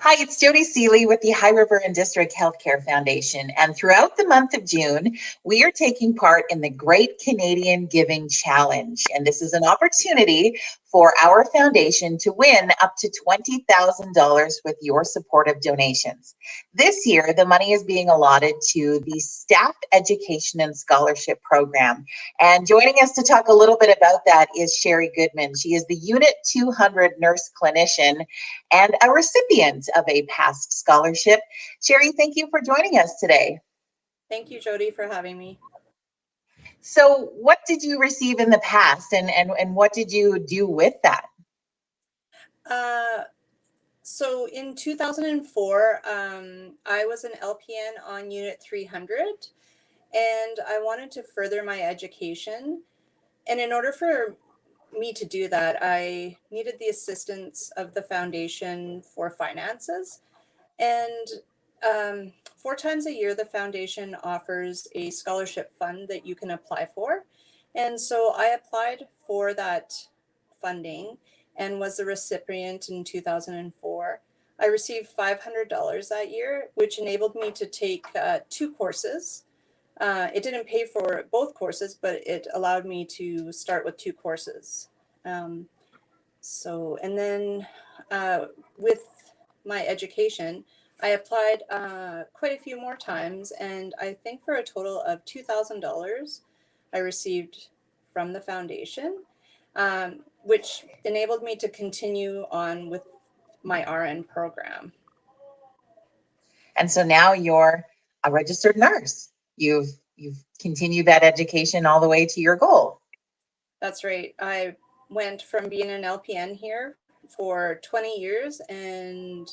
Hi, it's Jody Seeley with the High River and District Healthcare Foundation. And throughout the month of June, we are taking part in the Great Canadian Giving Challenge. And this is an opportunity for our foundation to win up to $20,000 with your supportive donations. This year, the money is being allotted to the Staff Education and Scholarship Program. And joining us to talk a little bit about that is Sherri Goodman. She is the Unit 200 Nurse Clinician and a recipient of a past scholarship. Sherri, thank you for joining us today. Thank you, Jody, for having me. So what did you receive in the past and what did you do with that? So in 2004, I was an LPN on Unit 300, and I wanted to further my education. And in order for me to do that, I needed the assistance of the foundation for finances. And 4 times a year, the foundation offers a scholarship fund that you can apply for. And so I applied for that funding and was the recipient in 2004. I received $500 that year, which enabled me to take 2 courses. It didn't pay for both courses, but it allowed me to start with 2 courses. And then with my education, I applied quite a few more times, and I think for a total of $2,000 I received from the foundation, which enabled me to continue on with my RN program. And so now you're a registered nurse. You've continued that education all the way to your goal. That's right. I went from being an LPN here for 20 years, and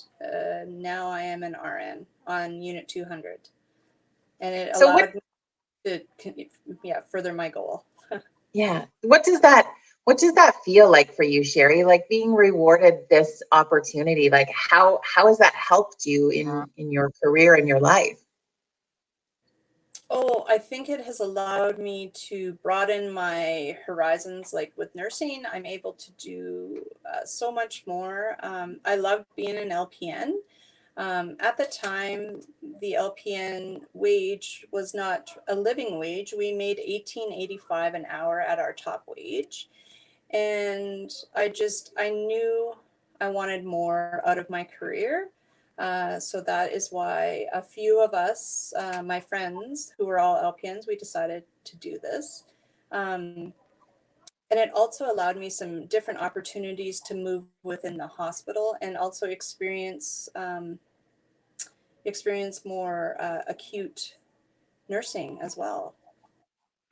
now I am an RN on Unit 200. And it allowed me to further my goal. Yeah. What does that feel like for you, Sherri? Like being rewarded this opportunity, like how has that helped you in your career and your life? Oh, I think it has allowed me to broaden my horizons. Like with nursing, I'm able to do so much more. I love being an LPN. At the time, the LPN wage was not a living wage. We made $18.85 an hour at our top wage. And I knew I wanted more out of my career. So that is why a few of us, my friends who were all LPNs, we decided to do this. And it also allowed me some different opportunities to move within the hospital and also experience more acute nursing as well.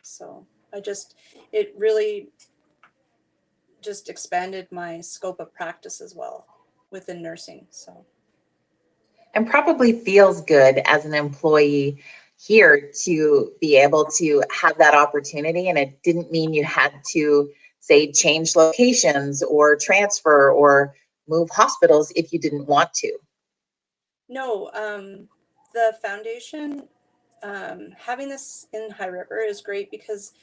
So it really just expanded my scope of practice as well within nursing. So. And probably feels good as an employee here to be able to have that opportunity. And it didn't mean you had to, say, change locations or transfer or move hospitals if you didn't want to. No, the foundation, having this in High River is great because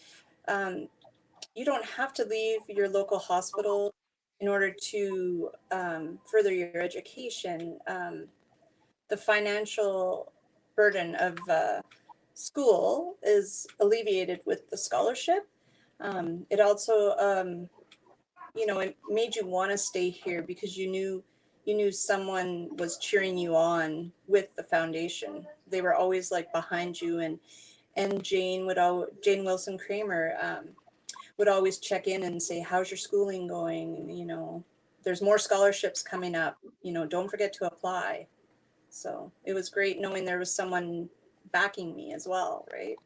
you don't have to leave your local hospital in order to further your education. The financial burden of school is alleviated with the scholarship. It also, it made you want to stay here because you knew someone was cheering you on with the foundation. They were always like behind you, and Jane Wilson Kramer would always check in and say, "How's your schooling going? There's more scholarships coming up. Don't forget to apply." So it was great knowing there was someone backing me as well, right?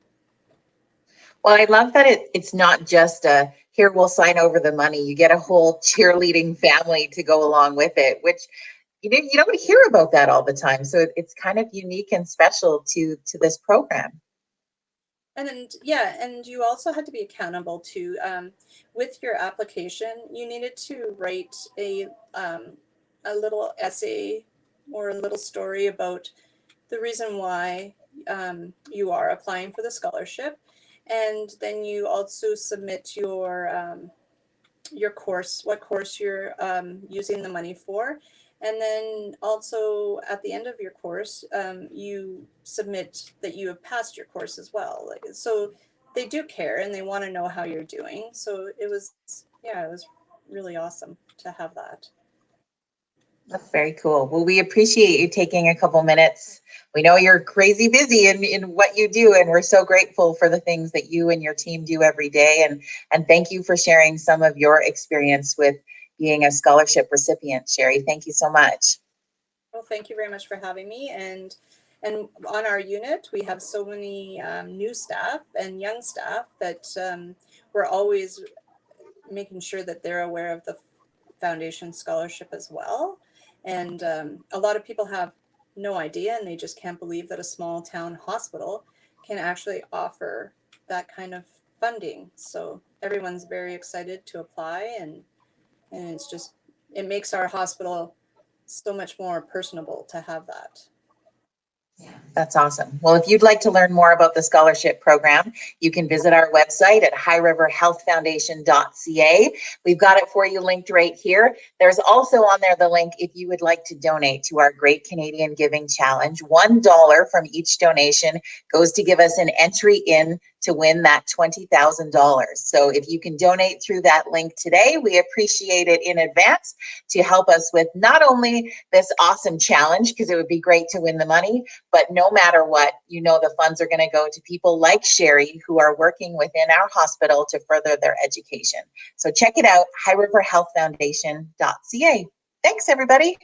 Well, I love that it's not just here, we'll sign over the money. You get a whole cheerleading family to go along with it, which you don't hear about that all the time. So it's kind of unique and special to this program. And you also had to be accountable to, with your application, you needed to write a little essay or a little story about the reason why you are applying for the scholarship. And then you also submit your course, what course you're using the money for. And then also at the end of your course, you submit that you have passed your course as well. Like, so they do care and they want to know how you're doing. So it was, yeah, it was really awesome to have that. That's very cool. Well, we appreciate you taking a couple minutes. We know you're crazy busy in what you do, and we're so grateful for the things that you and your team do every day. And thank you for sharing some of your experience with being a scholarship recipient, Sherri. Thank you so much. Well, thank you very much for having me. And on our unit, we have so many new staff and young staff that we're always making sure that they're aware of the foundation scholarship as well. And a lot of people have no idea, and they just can't believe that a small town hospital can actually offer that kind of funding. So everyone's very excited to apply, and it's just, it makes our hospital so much more personable to have that. That's awesome. Well, if you'd like to learn more about the scholarship program, you can visit our website at highriverhealthfoundation.ca. We've got it for you linked right here. There's also on there the link if you would like to donate to our Great Canadian Giving Challenge. $1 from each donation goes to give us an entry in to win that $20,000. So if you can donate through that link today, we appreciate it in advance to help us with not only this awesome challenge, because it would be great to win the money, but no matter what, you know, the funds are going to go to people like Sherri who are working within our hospital to further their education. So check it out, highriverhealthfoundation.ca. Thanks, everybody.